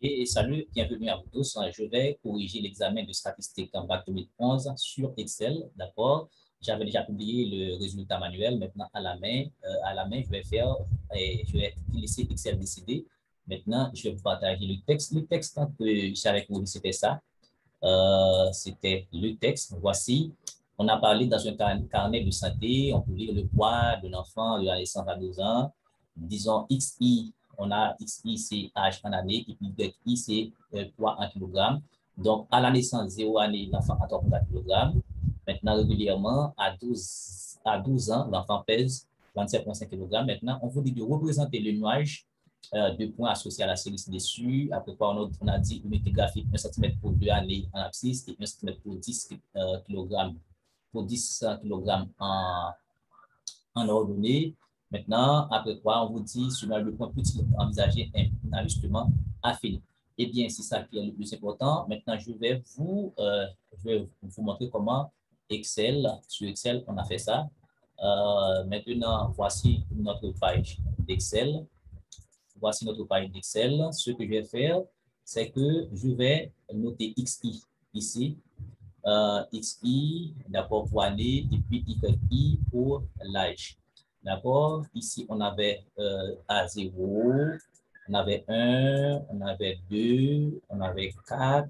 Et salut, bienvenue à vous tous. Je vais corriger l'examen de statistique en bac 2011 sur Excel, d'accord? J'avais déjà publié le résultat manuel. Maintenant, à la main, je vais laisser Excel décider. Maintenant, je vais vous partager le texte. Le texte que j'avais corrigé, c'était ça. C'était le texte. Voici. On a parlé dans un carnet de santé. On peut lire le poids de l'enfant de la naissance à 12 ans. Disons XI, on a XI, c'est âge en année, et puis YI, c'est poids en kilogrammes. Donc, à la naissance, 0 année, l'enfant a 3,4 kg. Maintenant, régulièrement, à 12 ans, l'enfant pèse 27,5 kg. Maintenant, on vous dit de représenter le nuage de points associés à la série ci-dessus. Après quoi, on a dit unité graphique 1 cm pour 2 années en abscisse et 1 cm pour 10 kg pour 10 kg en ordonnée. Maintenant, après quoi, on vous dit sur le point peut-il envisager un ajustement affine. Eh bien, c'est ça qui est le plus important. Maintenant, je vais vous montrer comment sur Excel, on a fait ça. Maintenant, voici notre page d'Excel. Voici notre page d'Excel. Ce que je vais faire, c'est que je vais noter XI ici. XI, d'accord, pour année, et puis YI pour l'âge. D'accord? Ici, on avait A0, on avait 1, on avait 2, on avait 4,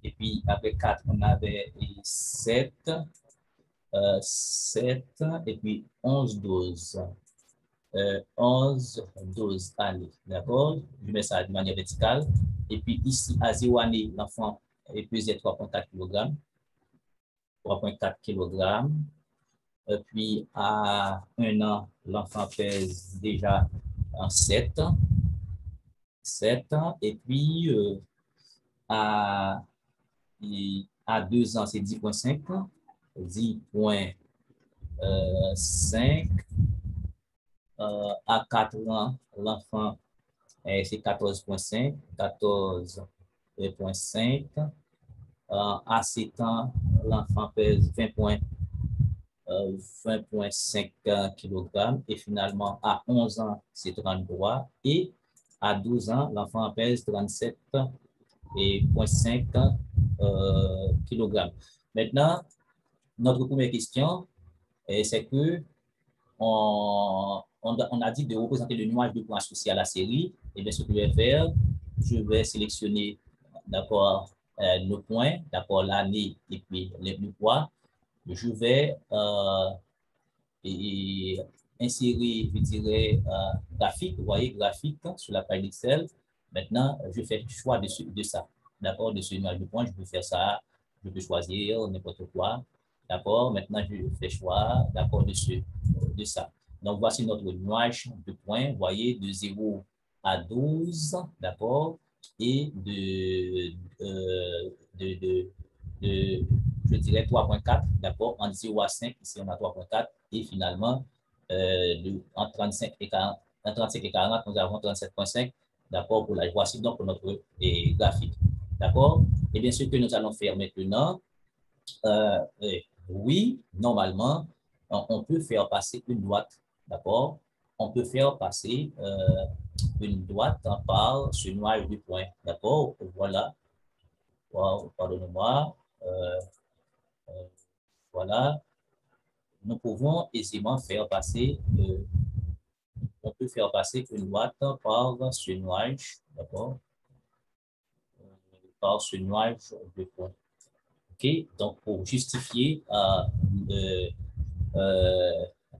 et puis après 4, on avait 7, 7, et puis 11, 12. 11, 12 années. D'accord? Je mets ça de manière verticale. Et puis ici, à 0 année, l'enfant est pesé 3,4 kg. 3,4 kg. Et puis à 1 an, l'enfant pèse déjà en 7. 7. Et puis à, à 2 ans, c'est 10,5. 10,5. À 4 ans, l'enfant, c'est 14,5. 14,5. À 7 ans, l'enfant pèse 20,5 kg. Et finalement, à 11 ans, c'est 33. Et à 12 ans, l'enfant pèse 37,5 kg. Maintenant, notre première question, c'est que on a dit de représenter le nuage de points associé à la série. Et bien, ce que je vais faire, je vais sélectionner, d'accord, nos points, d'accord, l'année et puis le poids. Je vais et insérer, je dirais, graphique, vous voyez, graphique sur la page Excel. Maintenant, je fais choix de ça, d'accord, de ce nuage de points. Je peux faire ça, je peux choisir n'importe quoi, d'accord. Maintenant, je fais choix, d'accord, de ça. Donc, voici notre nuage de points, vous voyez, de 0 à 12, d'accord, et de je dirais 3,4, d'accord, en 0 à 5, ici on a 3,4, et finalement, en 35 et 40, en 35 et 40, nous avons 37,5, d'accord, pour la voici donc pour notre graphique, d'accord. Et bien, ce que nous allons faire maintenant, oui, normalement, on peut faire passer une droite, d'accord? On peut faire passer une droite par ce nuage de points, d'accord? Voilà, wow, pardonnez-moi, voilà. Nous pouvons aisément faire passer, on peut faire passer une droite par ce nuage, d'accord? Par ce nuage de points. OK? Donc, pour justifier euh,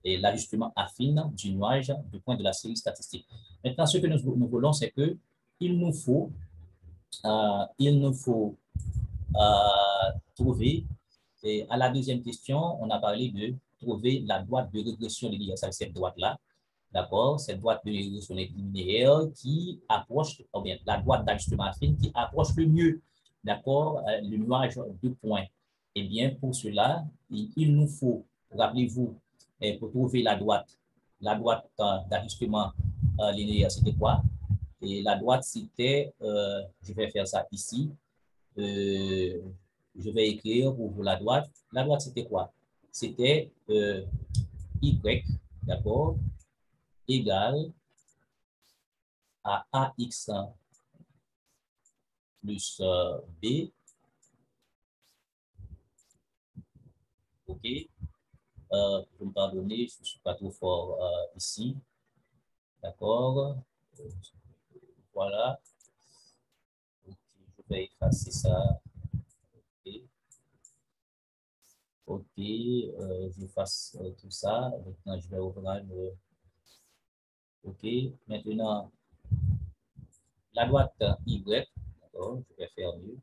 l'ajustement affine du nuage du point de la série statistique. Maintenant, ce que nous voulons, c'est que il nous faut trouver, et à la deuxième question, on a parlé de trouver la droite de régression linéaire, cette droite-là, d'accord, cette droite de régression linéaire qui approche, ou bien la droite d'ajustement affine qui approche le mieux, d'accord, le nuage de points. Eh bien, pour cela, il nous faut, rappelez-vous, pour trouver la droite d'ajustement linéaire, c'était quoi? Et la droite, c'était, je vais faire ça ici, euh, je vais écrire pour vous la droite. La droite, c'était quoi? C'était Y, d'accord, égale à AX plus B. OK. Vous me pardonnez, je ne suis pas trop fort ici. D'accord. Voilà. Okay. Je vais effacer ça. OK. OK. Je fasse tout ça. Maintenant, je vais ouvrir le... OK. Maintenant, la droite Y. D'accord. Je vais faire mieux.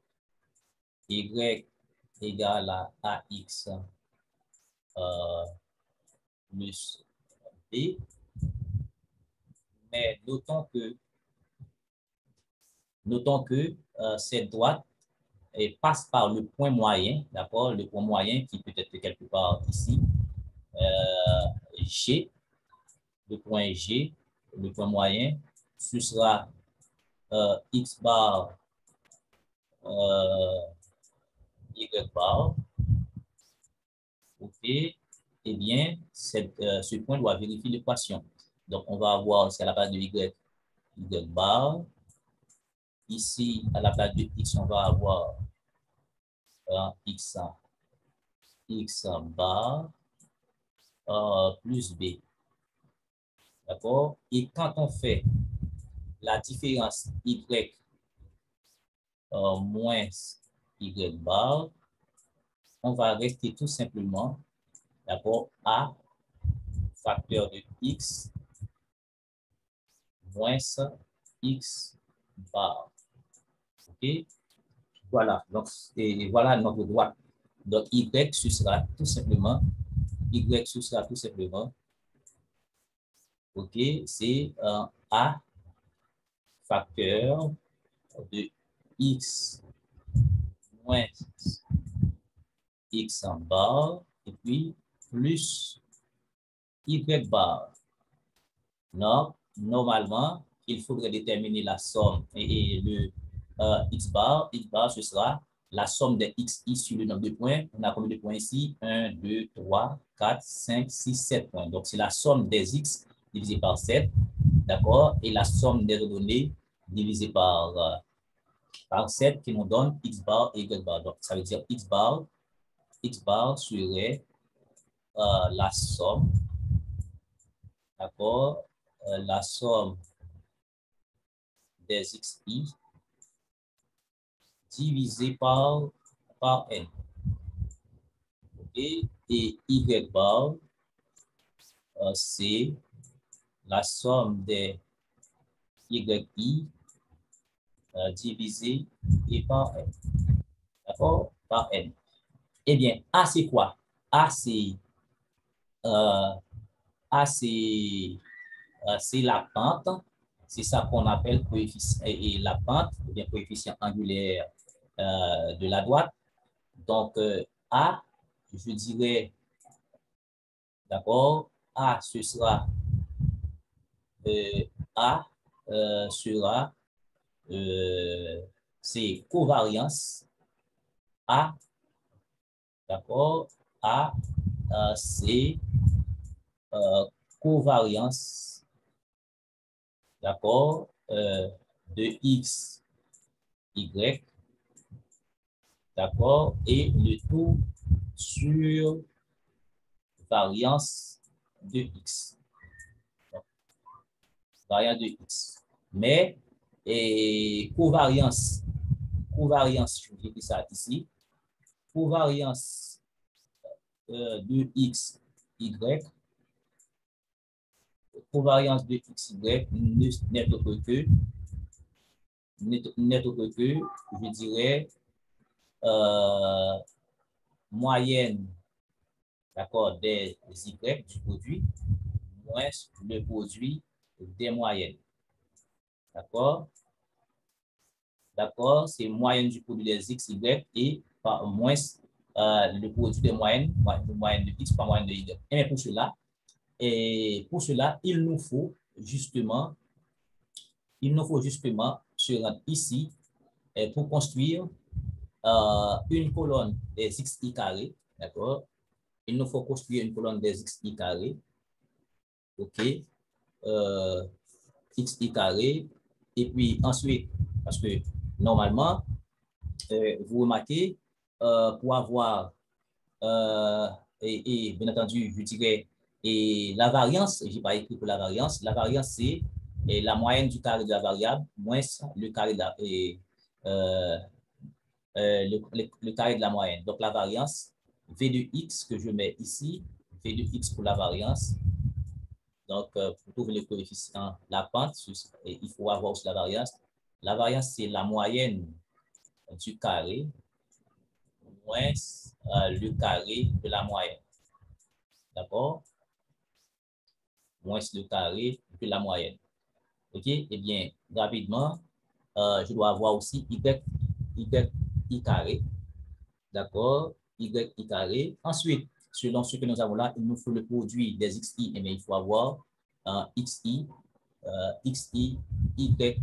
Y égale à AX plus B. Mais notons que cette droite passe par le point moyen, d'accord, le point moyen qui peut être quelque part ici, G, le point G, le point moyen, ce sera X bar, Y bar, OK, eh bien, ce point doit vérifier l'équation. Donc, on va avoir, c'est à la place de Y bar. Ici, à la place de X, on va avoir X bar plus B. D'accord? Et quand on fait la différence Y moins Y bar, on va rester tout simplement, d'accord, à facteur de X moins X bar. OK? Voilà. Donc, et voilà notre droite. Donc, Y, ce sera tout simplement, Y, ce sera tout simplement, OK, c'est A facteur de X moins X en barre et puis plus Y bar. Non, normalement, il faudrait déterminer la somme et le X bar, ce sera la somme des XI sur le nombre de points. On a combien de points ici? 1, 2, 3, 4, 5, 6, 7 points. Donc, c'est la somme des X divisé par 7, d'accord? Et la somme des données divisé par 7 qui nous donne X bar et Y bar. Donc, ça veut dire X bar serait la somme, d'accord? La somme des XI divisé par N. Okay? Et Y bar, c'est la somme des YI divisé par N. D'accord? Par N. Eh bien, A, c'est quoi? A, c'est la pente. C'est ça qu'on appelle coefficient, et la pente, ou bien coefficient angulaire de la droite. Donc, A, je dirais, d'accord, A, ce sera, A sera, c'est covariance, A, d'accord, A, c'est covariance, d'accord, de X, Y, d'accord, et le tout sur variance de X. Donc, variance de X. Mais, et covariance, je vais écrire ça ici, covariance de X, Y, covariance de X, Y n'est autre que, je dirais, moyenne, d'accord, des Y du produit, moins le produit des moyennes. D'accord? D'accord? C'est moyenne du produit des X, Y et par moins le produit des moyennes, moyenne de X par moyenne de Y. Et pour cela, il nous faut justement se rendre ici pour construire une colonne des XI carrés. D'accord? Il nous faut construire une colonne des XI carrés. OK? XI carré. Et puis ensuite, parce que normalement, vous remarquez, pour avoir, et bien entendu, je dirais, et la variance, je n'ai pas écrit pour la variance c'est la moyenne du carré de la variable moins le carré de la, le carré de la moyenne. Donc la variance, V de X que je mets ici, V de X pour la variance. Donc, pour trouver le coefficient, la pente, il faut avoir aussi la variance. La variance, c'est la moyenne du carré moins le carré de la moyenne. D'accord? Moins le carré de la moyenne. OK? Eh bien, rapidement, je dois avoir aussi y carré. D'accord? Y carré. Ensuite, selon ce que nous avons là, il nous faut le produit des xi. Eh bien, il faut avoir xi, xi, y.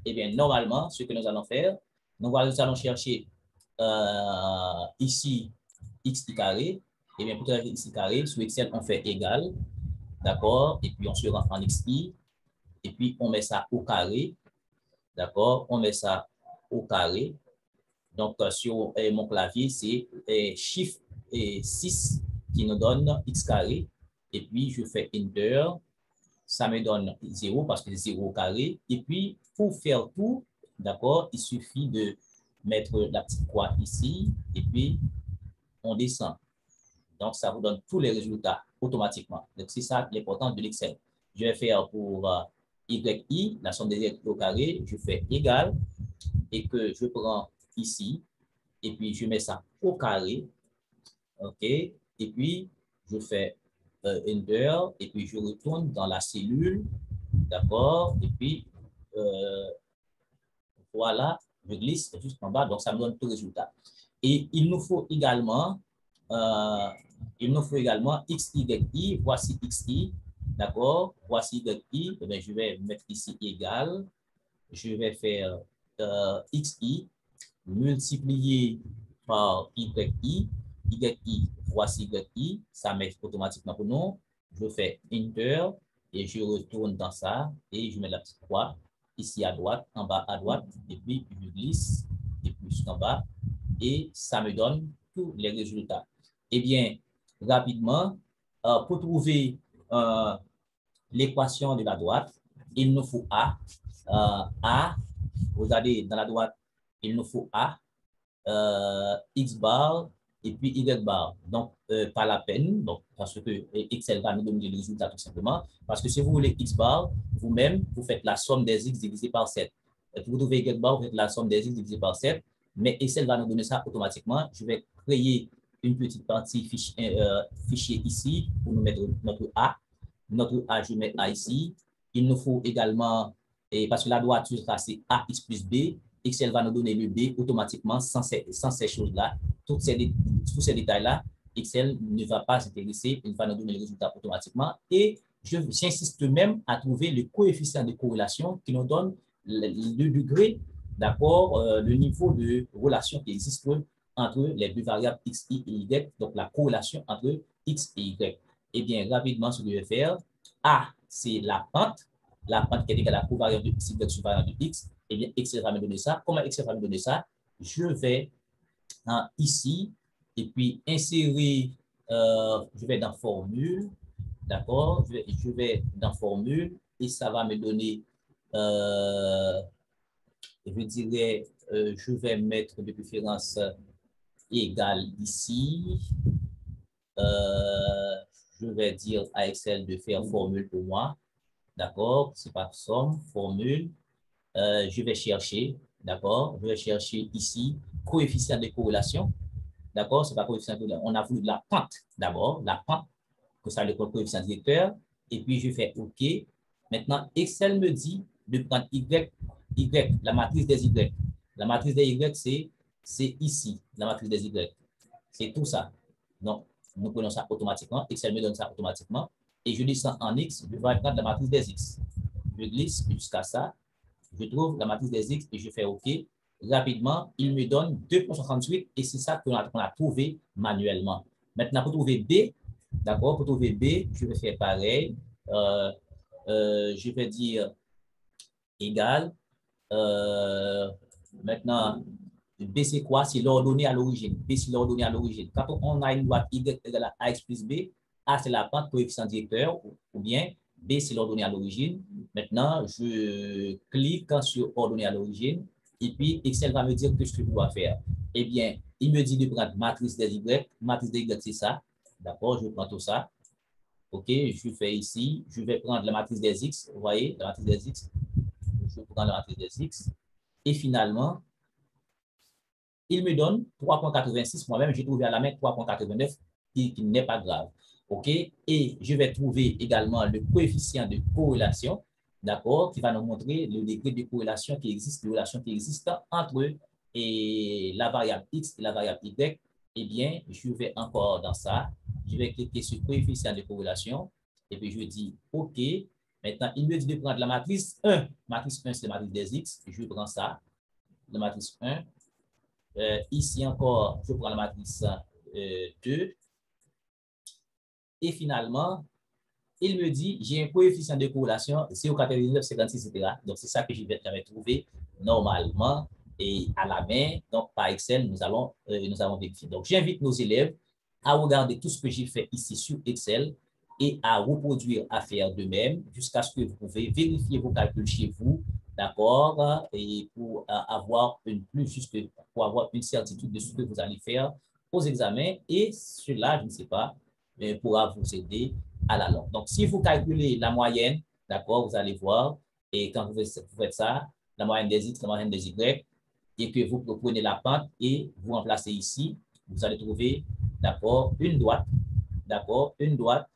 Eh bien, normalement, ce que nous allons faire, nous allons chercher ici xi carré. Eh bien, pour trouver xi carré, sur Excel, on fait égal. D'accord? Et puis, on se rend en xi. Et puis, on met ça au carré. D'accord? On met ça au carré. Donc, sur mon clavier, c'est Shift 6 qui nous donne x carré. Et puis, je fais Enter. Ça me donne 0 parce que c'est 0 au carré. Et puis, pour faire tout, d'accord, il suffit de mettre la petite croix ici. Et puis, on descend. Donc, ça vous donne tous les résultats automatiquement. Donc, c'est ça l'importance de l'Excel. Je vais faire pour YI, la somme des y au carré. Je fais égal et que je prends ici. Et puis, je mets ça au carré. OK? Et puis, je fais Enter. Et puis, je retourne dans la cellule. D'accord? Et puis, voilà, je glisse jusqu'en bas. Donc, ça me donne tout le résultat. Et il nous faut également XY. Voici XI. D'accord? Voici YI. Eh bien, je vais mettre ici égal. Je vais faire XI multiplié par YI. YI, voici YI. Ça met automatiquement pour nous. Je fais Enter et je retourne dans ça et je mets la petite croix ici à droite, en bas à droite. Et puis, je glisse et puis jusqu'en bas. Et ça me donne tous les résultats. Eh bien, rapidement, pour trouver l'équation de la droite, il nous faut A. A, regardez, dans la droite, il nous faut A, X bar et puis Y bar. Donc, pas la peine, donc, parce que Excel va nous donner le résultat tout simplement. Parce que si vous voulez X bar, vous-même, vous faites la somme des X divisé par 7. Et pour vous trouver Y bar, vous faites la somme des X divisé par 7. Mais Excel va nous donner ça automatiquement. Je vais créer une petite partie fichier ici pour nous mettre notre A. Notre A, je mets A ici. Il nous faut également, parce que la droiture, c'est AX plus B, Excel va nous donner le B automatiquement sans ces choses-là. Tous ces détails-là, Excel ne va pas s'intéresser, il va nous donner le résultat automatiquement. Et j'insiste même à trouver le coefficient de corrélation qui nous donne le degré, d'accord, le niveau de relation qui existe entre les deux variables X, et Y, donc la corrélation entre X et Y. Eh bien, rapidement, ce que je vais faire, A, c'est la pente qui est égale à la covariance de X, Y sur variance de X. Eh bien, Excel va me donner ça. Comment Excel va me donner ça? Je vais ici, et puis insérer, je vais dans formule, d'accord? Je vais dans formule, et ça va me donner, je dirais, je vais mettre de préférence égale ici. Je vais dire à Excel de faire formule pour moi. D'accord? C'est pas somme, formule. Je vais chercher, d'accord? Je vais chercher ici coefficient de corrélation. D'accord? C'est pas coefficient de corrélation. On a voulu de la pente d'abord, la pente, que ça le coefficient directeur. Et puis je fais OK. Maintenant, Excel me dit de prendre Y, la matrice des Y. La matrice des Y, c'est ici, la matrice des Y. C'est tout ça. Donc, nous prenons ça automatiquement. Excel me donne ça automatiquement. Et je descends en X, je vais prendre la matrice des X. Je glisse jusqu'à ça. Je trouve la matrice des X et je fais OK. Rapidement, il me donne 2,68 et c'est ça qu'on a trouvé manuellement. Maintenant, pour trouver B, d'accord, pour trouver B, je vais faire pareil. Je vais dire égal. Maintenant, B, c'est quoi? C'est l'ordonnée à l'origine. B, c'est l'ordonnée à l'origine. Quand on a une droite Y égale à AX plus B, A, c'est la pente coefficient directeur, ou bien B, c'est l'ordonnée à l'origine. Maintenant, je clique sur ordonnée à l'origine, et puis Excel va me dire que ce que je dois faire. Eh bien, il me dit de prendre matrice des Y. Matrice des Y, c'est ça. D'accord, je prends tout ça. OK, je fais ici. Je vais prendre la matrice des X. Vous voyez, la matrice des X. Je prends la matrice des X. Et finalement, il me donne 3,86. Moi-même, j'ai trouvé à la main 3,89, qui n'est pas grave. OK? Et je vais trouver également le coefficient de corrélation, d'accord, qui va nous montrer le degré de corrélation qui existe, de relation qui existe entre la variable X et la variable Y. Eh bien, je vais encore dans ça. Je vais cliquer sur coefficient de corrélation. Et puis, je dis OK. Maintenant, il me dit de prendre la matrice 1. Matrice 1, c'est la matrice des X. Je prends ça. La matrice 1. Ici encore, je prends la matrice 2. Et finalement, il me dit, j'ai un coefficient de corrélation 0,99, 56, etc. Donc, c'est ça que j'avais trouvé normalement et à la main. Donc, par Excel, nous allons vérifier. Donc, j'invite nos élèves à regarder tout ce que j'ai fait ici sur Excel et à reproduire, à faire de même jusqu'à ce que vous pouvez vérifier vos calculs chez vous, d'accord, et pour avoir pour avoir une certitude de ce que vous allez faire aux examens. Et cela, je ne sais pas, pourra vous aider à la longue. Donc, si vous calculez la moyenne, d'accord, vous allez voir, et quand vous faites ça, la moyenne des X, la moyenne des Y, et que vous prenez la pente et vous remplacez ici, vous allez trouver, d'accord, une droite, d'accord, une droite.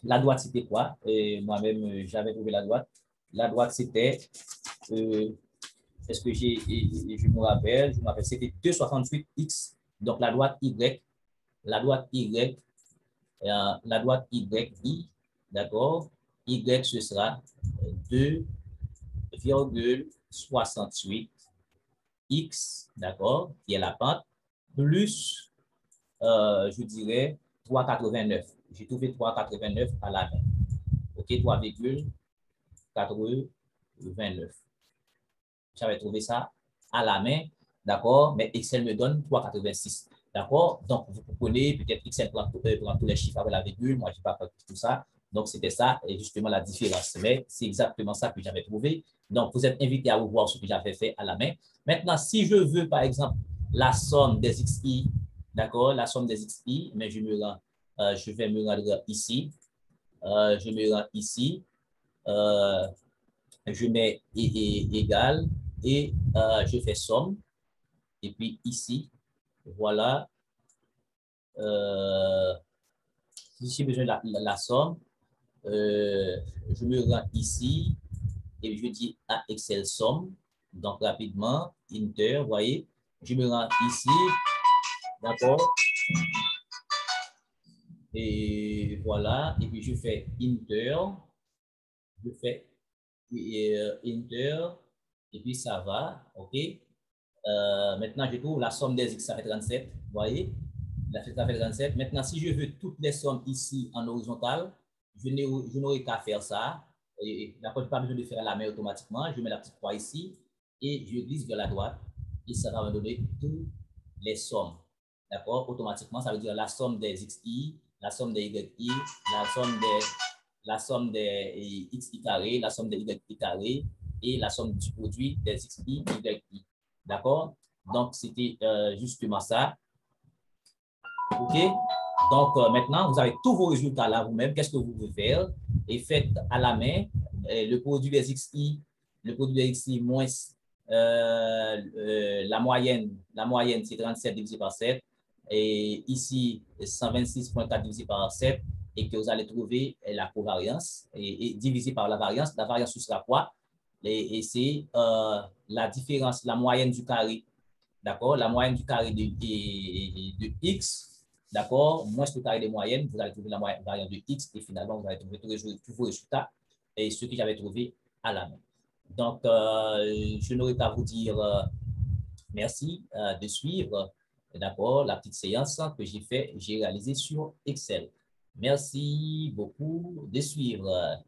La droite, c'était quoi? Moi-même, j'avais trouvé la droite. La droite, c'était, est-ce que je me rappelle, c'était 268X. Donc, la droite Y, la droite Y, la droite YI, d'accord? Y, ce sera 2,68 X, d'accord, qui est la pente, plus, je dirais, 3,89. J'ai trouvé 3,89 à la main. OK, 3,89. J'avais trouvé ça à la main, d'accord, mais Excel me donne 3,86. D'accord? Donc, vous comprenez, peut-être Excel prend tous les chiffres avec la virgule, moi, je n'ai pas fait tout ça. Donc, c'était ça, et justement, la différence. Mais c'est exactement ça que j'avais trouvé. Donc, vous êtes invité à revoir ce que j'avais fait à la main. Maintenant, si je veux, par exemple, la somme des XI, d'accord, la somme des XI, mais je vais me rendre ici. Je me rends ici. Je mets égal et je fais somme. Et puis ici, voilà. Si j'ai besoin de la somme, je me rends ici et je dis à Excel somme. Donc rapidement, Enter, vous voyez, je me rends ici, d'accord. Et voilà, et puis je fais Enter, je fais Enter, et puis ça va, ok. Maintenant, je trouve la somme des X, ça fait 37, vous voyez, ça fait 37. Maintenant, si je veux toutes les sommes ici en horizontal, je n'aurai qu'à faire ça. Et je n'ai pas besoin de faire la main automatiquement. Je mets la petite croix ici et je glisse vers la droite et ça va me donner toutes les sommes. D'accord? Automatiquement, ça veut dire la somme des XI, la somme des YI, la somme des XI carré, la somme des YI carré et la somme du produit des XI, YI. D'accord? Donc, c'était justement ça. OK? Donc, maintenant, vous avez tous vos résultats là vous-même. Qu'est-ce que vous pouvez faire? Et faites à la main le produit des XI, moins la moyenne, c'est 37 divisé par 7. Et ici, 126,4 divisé par 7. Et que vous allez trouver la covariance et divisé par la variance. La variance, ce sera quoi? Et c'est la différence, la moyenne du carré. D'accord? La moyenne du carré de X. D'accord? Moins le carré des moyennes, vous allez trouver la variante de X et finalement, vous allez trouver tous vos résultats et ceux que j'avais trouvés à la main. Donc, je n'aurais qu'à vous dire merci de suivre, d'accord, la petite séance que j'ai réalisée sur Excel. Merci beaucoup de suivre.